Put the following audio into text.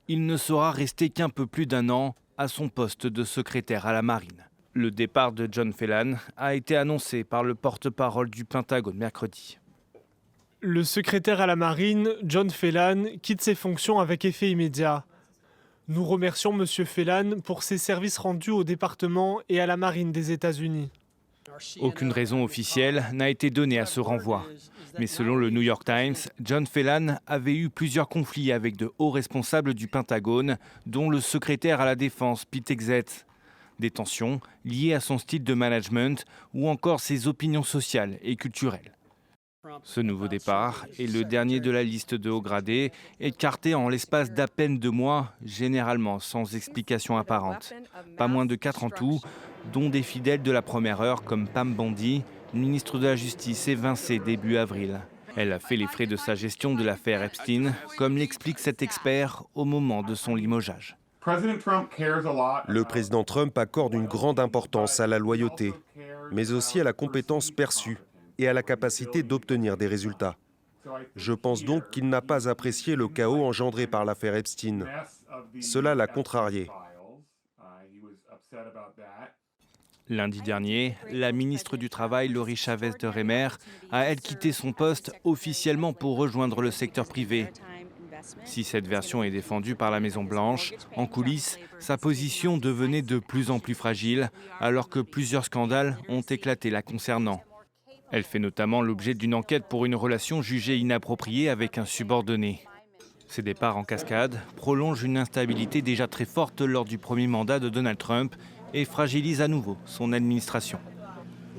il ne sera resté qu'un peu plus d'un an à son poste de secrétaire à la marine. Le départ de John Phelan a été annoncé par le porte-parole du Pentagone mercredi. Le secrétaire à la marine, John Phelan, quitte ses fonctions avec effet immédiat. Nous remercions M. Phelan pour ses services rendus au département et à la marine des États-Unis. Aucune raison officielle n'a été donnée à ce renvoi. Mais selon le New York Times, John Phelan avait eu plusieurs conflits avec de hauts responsables du Pentagone, dont le secrétaire à la Défense, Pete Hegseth. Des tensions liées à son style de management ou encore ses opinions sociales et culturelles. Ce nouveau départ est le dernier de la liste de hauts gradés, écartés en l'espace d'à peine 2 mois, généralement sans explication apparente. Pas moins de 4 en tout, dont des fidèles de la première heure comme Pam Bondi, ministre de la Justice, évincée début avril. Elle a fait les frais de sa gestion de l'affaire Epstein, comme l'explique cet expert au moment de son limogeage. Le président Trump accorde une grande importance à la loyauté, mais aussi à la compétence perçue et à la capacité d'obtenir des résultats. Je pense donc qu'il n'a pas apprécié le chaos engendré par l'affaire Epstein. Cela l'a contrarié. Lundi dernier, la ministre du Travail, Lori Chavez de Remer, a elle quitté son poste officiellement pour rejoindre le secteur privé. Si cette version est défendue par la Maison-Blanche, en coulisses, sa position devenait de plus en plus fragile, alors que plusieurs scandales ont éclaté la concernant. Elle fait notamment l'objet d'une enquête pour une relation jugée inappropriée avec un subordonné. Ces départs en cascade prolongent une instabilité déjà très forte lors du premier mandat de Donald Trump et fragilisent à nouveau son administration.